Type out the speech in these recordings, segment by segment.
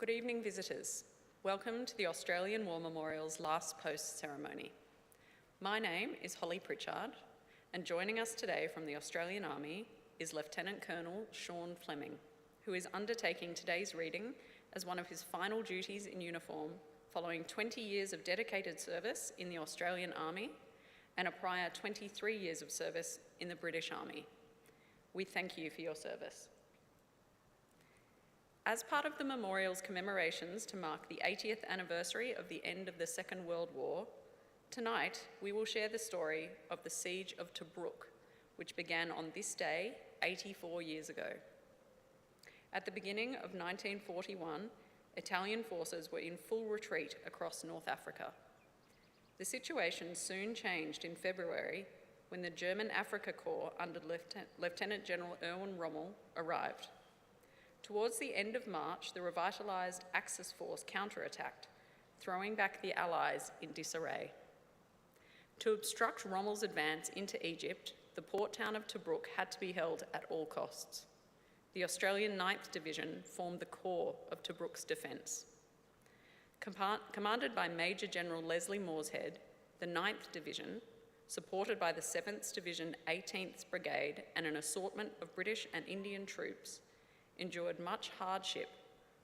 Good evening, visitors. Welcome to the Australian War Memorial's last post ceremony. My name is Holly Pritchard, and joining us today from the Australian Army is Lieutenant Colonel Sean Fleming, who is undertaking today's reading as one of his final duties in uniform following 20 years of dedicated service in the Australian Army and a prior 23 years of service in the British Army. We thank you for your service. As part of the memorial's commemorations to mark the 80th anniversary of the end of the Second World War, tonight we will share the story of the Siege of Tobruk, which began on this day 84 years ago. At the beginning of 1941, Italian forces were in full retreat across North Africa. The situation soon changed in February when the German Afrika Corps under Lieutenant General Erwin Rommel arrived. Towards the end of March, the revitalised Axis force counterattacked, throwing back the Allies in disarray. To obstruct Rommel's advance into Egypt, the port town of Tobruk had to be held at all costs. The Australian 9th Division formed the core of Tobruk's defence. Commanded by Major General Leslie Morshead, the 9th Division, supported by the 7th Division 18th Brigade and an assortment of British and Indian troops, endured much hardship,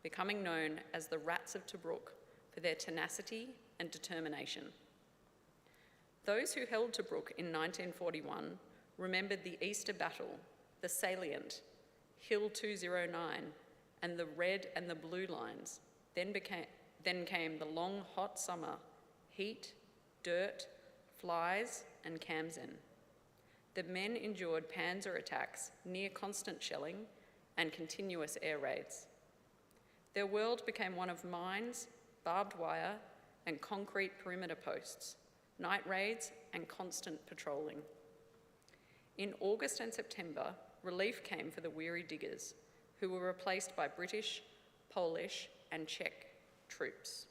becoming known as the Rats of Tobruk for their tenacity and determination. Those who held Tobruk in 1941 remembered the Easter Battle, the Salient, Hill 209, and the red and the blue lines. Then came the long hot summer, heat, dirt, flies, and Kamsen. The men endured panzer attacks, near constant shelling, and continuous air raids. Their world became one of mines, barbed wire, and concrete perimeter posts, night raids, and constant patrolling. In August and September, relief came for the weary diggers, who were replaced by British, Polish, and Czech troops.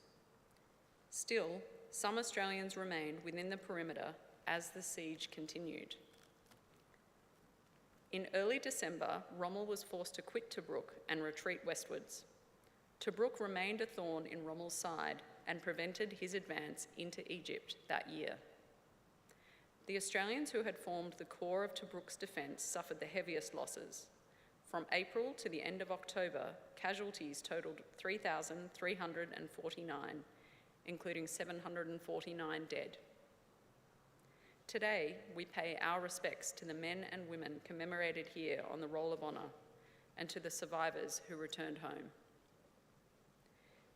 Still, some Australians remained within the perimeter as the siege continued. In early December, Rommel was forced to quit Tobruk and retreat westwards. Tobruk remained a thorn in Rommel's side and prevented his advance into Egypt that year. The Australians who had formed the core of Tobruk's defence suffered the heaviest losses. From April to the end of October, casualties totalled 3,349, including 749 dead. Today, we pay our respects to the men and women commemorated here on the Roll of Honour and to the survivors who returned home.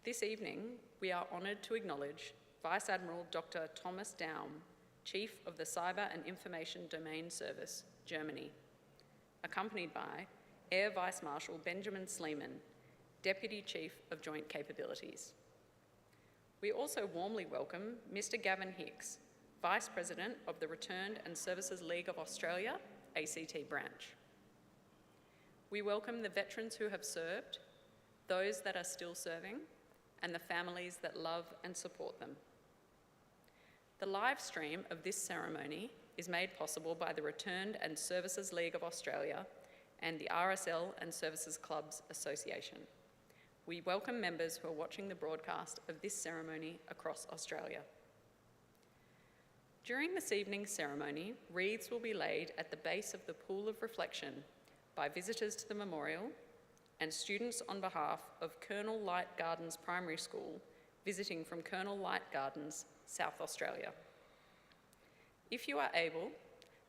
This evening, we are honoured to acknowledge Vice Admiral Dr. Thomas Daum, Chief of the Cyber and Information Domain Service, Germany, accompanied by Air Vice Marshal Benjamin Sleeman, Deputy Chief of Joint Capabilities. We also warmly welcome Mr. Gavin Hicks, Vice President of the Returned and Services League of Australia, ACT branch. We welcome the veterans who have served, those that are still serving, and the families that love and support them. The live stream of this ceremony is made possible by the Returned and Services League of Australia and the RSL and Services Clubs Association. We welcome members who are watching the broadcast of this ceremony across Australia. During this evening's ceremony, wreaths will be laid at the base of the pool of reflection by visitors to the memorial and students on behalf of Colonel Light Gardens Primary School visiting from Colonel Light Gardens, South Australia. If you are able,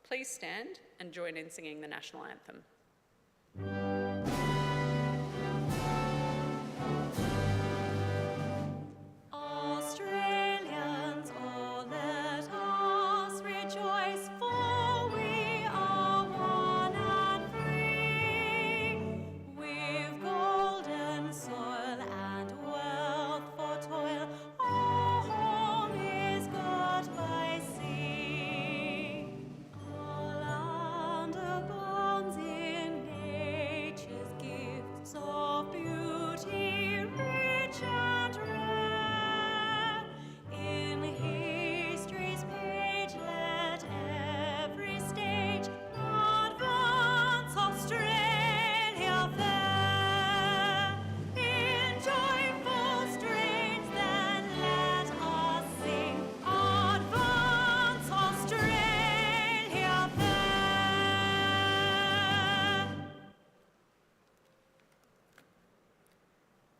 please stand and join in singing the national anthem. All land abounds in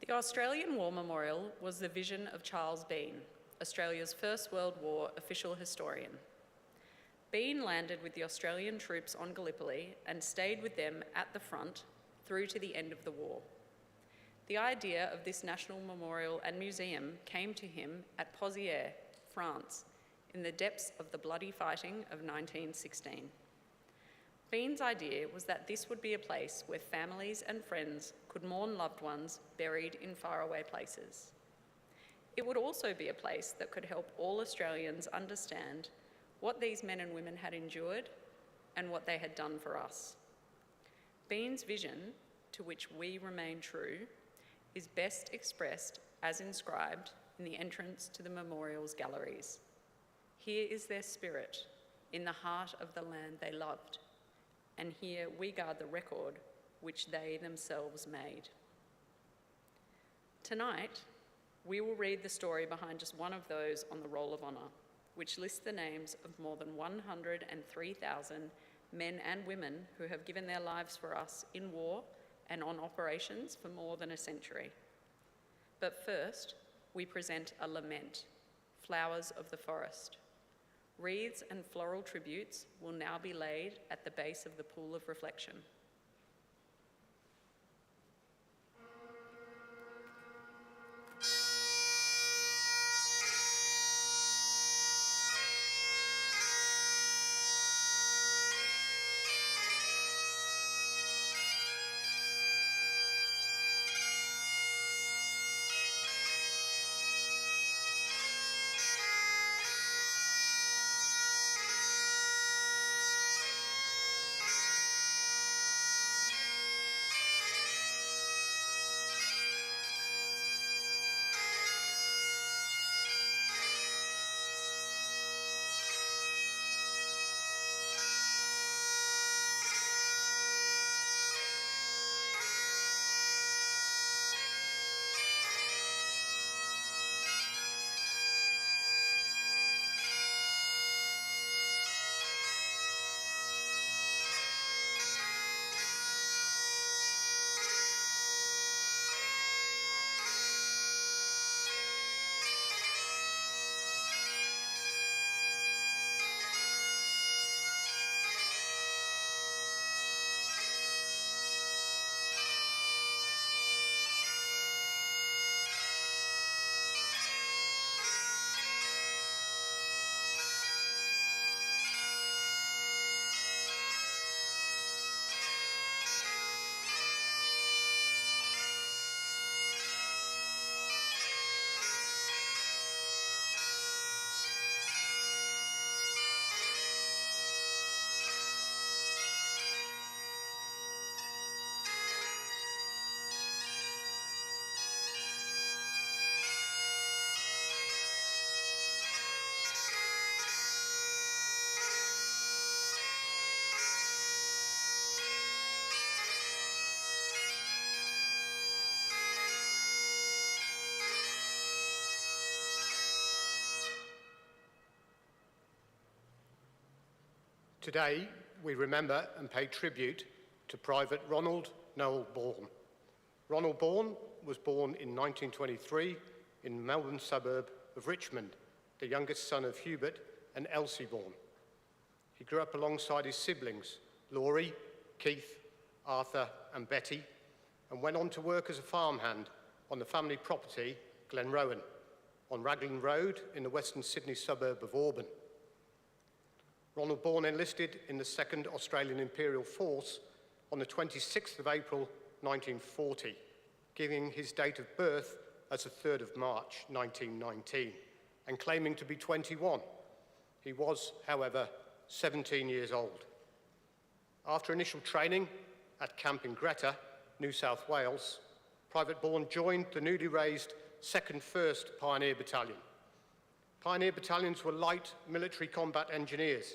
The Australian War Memorial was the vision of Charles Bean, Australia's First World War official historian. Bean landed with the Australian troops on Gallipoli and stayed with them at the front through to the end of the war. The idea of this national memorial and museum came to him at Pozières, France, in the depths of the bloody fighting of 1916. Bean's idea was that this would be a place where families and friends could mourn loved ones buried in faraway places. It would also be a place that could help all Australians understand what these men and women had endured and what they had done for us. Bean's vision, to which we remain true, is best expressed as inscribed in the entrance to the memorial's galleries. Here is their spirit, in the heart of the land they loved, and here we guard the record which they themselves made. Tonight, we will read the story behind just one of those on the Roll of Honour, which lists the names of more than 103,000 men and women who have given their lives for us in war and on operations for more than a century. But first, we present a lament, Flowers of the Forest. Wreaths and floral tributes will now be laid at the base of the pool of reflection. Today, we remember and pay tribute to Private Ronald Noel Bourne. Ronald Bourne was born in 1923 in the Melbourne suburb of Richmond, the youngest son of Hubert and Elsie Bourne. He grew up alongside his siblings, Laurie, Keith, Arthur and Betty, and went on to work as a farmhand on the family property, Glenrowan, on Raglan Road in the Western Sydney suburb of Auburn. Ronald Bourne enlisted in the 2nd Australian Imperial Force on the 26th of April 1940, giving his date of birth as the 3rd of March 1919, and claiming to be 21. He was, however, 17 years old. After initial training at camp in Greta, New South Wales, Private Bourne joined the newly raised 2nd 1st Pioneer Battalion. Pioneer battalions were light military combat engineers,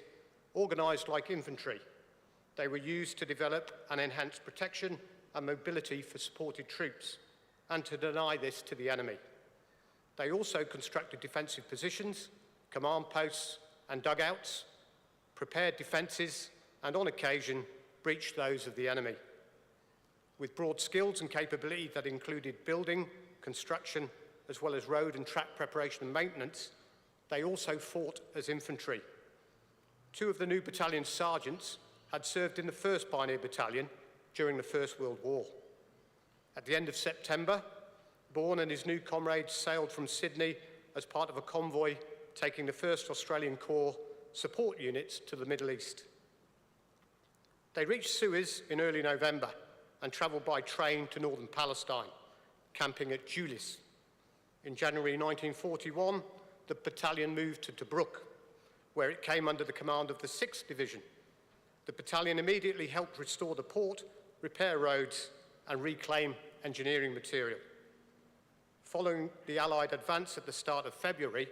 organised like infantry. They were used to develop and enhance protection and mobility for supported troops, and to deny this to the enemy. They also constructed defensive positions, command posts and dugouts, prepared defences, and on occasion breached those of the enemy. with broad skills and capability that included building, construction, as well as road and track preparation and maintenance. They also fought as infantry. Two of the new battalion sergeants had served in the 1st Pioneer Battalion during the First World War. At the end of September, Bourne and his new comrades sailed from Sydney as part of a convoy taking the 1st Australian Corps support units to the Middle East. They reached Suez in early November and travelled by train to northern Palestine, camping at Julis. In January 1941, the battalion moved to Tobruk, where it came under the command of the 6th Division. The battalion immediately helped restore the port, repair roads, and reclaim engineering material. Following the Allied advance at the start of February,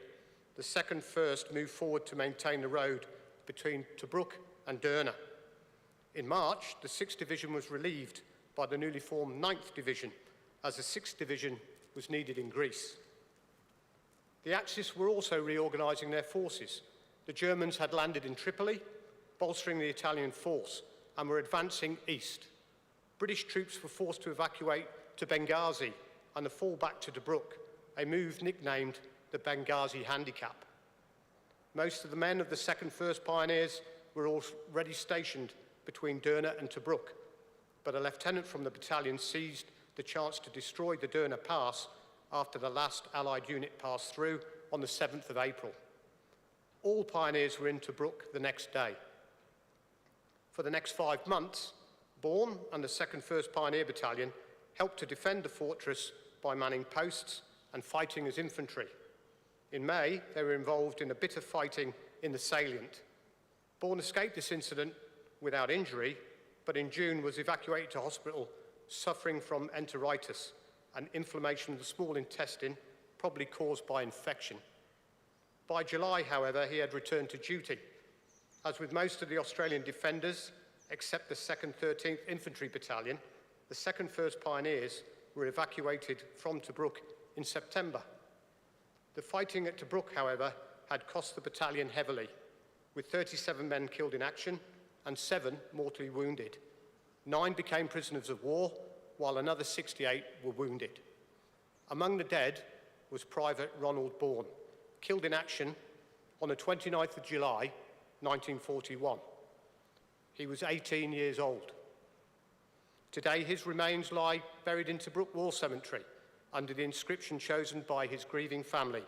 the 2nd First moved forward to maintain the road between Tobruk and Derna. In March, the 6th Division was relieved by the newly formed 9th Division, as the 6th Division was needed in Greece. The Axis were also reorganising their forces. The Germans had landed in Tripoli, bolstering the Italian force, and were advancing east. British troops were forced to evacuate to Benghazi and to fall back to Tobruk, a move nicknamed the Benghazi Handicap. Most of the men of the 2nd First Pioneers were already stationed between Derna and Tobruk, but a lieutenant from the battalion seized the chance to destroy the Derna Pass after the last Allied unit passed through on the 7th of April. All pioneers were in Tobruk the next day. For the next 5 months, Bourne and the 2nd First Pioneer Battalion helped to defend the fortress by manning posts and fighting as infantry. In May, they were involved in a bit of fighting in the salient. Bourne escaped this incident without injury, but in June was evacuated to hospital suffering from enteritis, an inflammation of the small intestine, probably caused by infection. By July, however, he had returned to duty. As with most of the Australian defenders, except the 2nd 13th Infantry Battalion, the 2nd First Pioneers were evacuated from Tobruk in September. The fighting at Tobruk, however, had cost the battalion heavily, with 37 men killed in action and 7 mortally wounded. 9 became prisoners of war, while another 68 were wounded. Among the dead was Private Ronald Bourne, killed in action on the 29th of July, 1941. He was 18 years old. Today, his remains lie buried in Tobruk War Cemetery under the inscription chosen by his grieving family.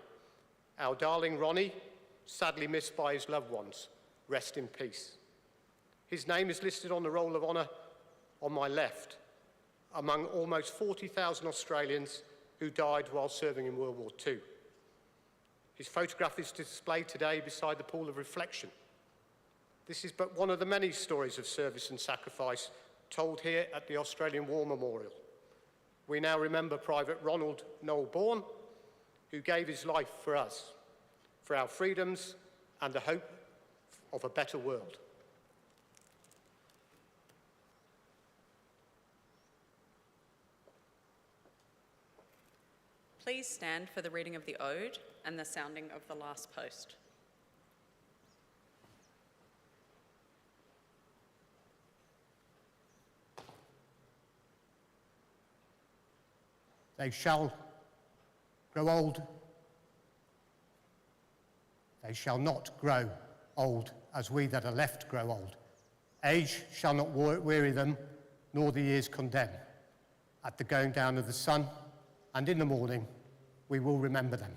Our darling Ronnie, sadly missed by his loved ones, rest in peace. His name is listed on the Roll of Honour on my left, among almost 40,000 Australians who died while serving in World War II. His photograph is displayed today beside the pool of reflection. This is but one of the many stories of service and sacrifice told here at the Australian War Memorial. We now remember Private Ronald Noel Bourne, who gave his life for us, for our freedoms and the hope of a better world. Please stand for the reading of the Ode and the sounding of the last post. They shall grow old. They shall not grow old as we that are left grow old. Age shall not weary them, nor the years condemn. At the going down of the sun and in the morning, we will remember them.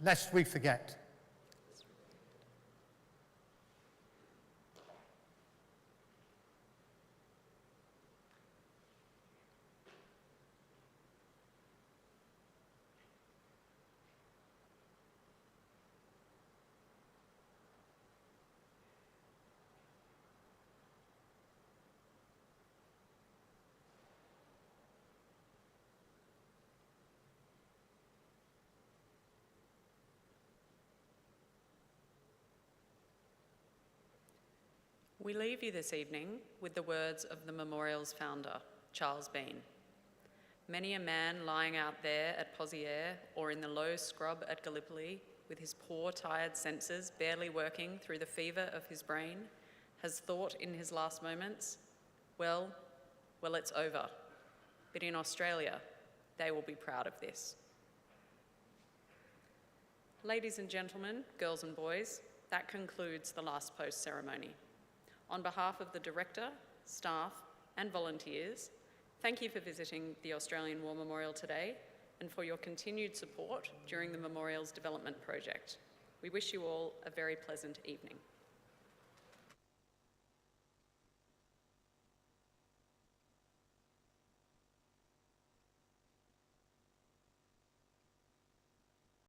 lest we forget. We leave you this evening with the words of the memorial's founder, Charles Bean. Many a man lying out there at Pozières or in the low scrub at Gallipoli, with his poor, tired senses barely working through the fever of his brain, has thought in his last moments, well, it's over. But in Australia, they will be proud of this. Ladies and gentlemen, girls and boys, that concludes the last post ceremony. On behalf of the Director, staff and volunteers, thank you for visiting the Australian War Memorial today and for your continued support during the Memorial's development project. We wish you all a very pleasant evening.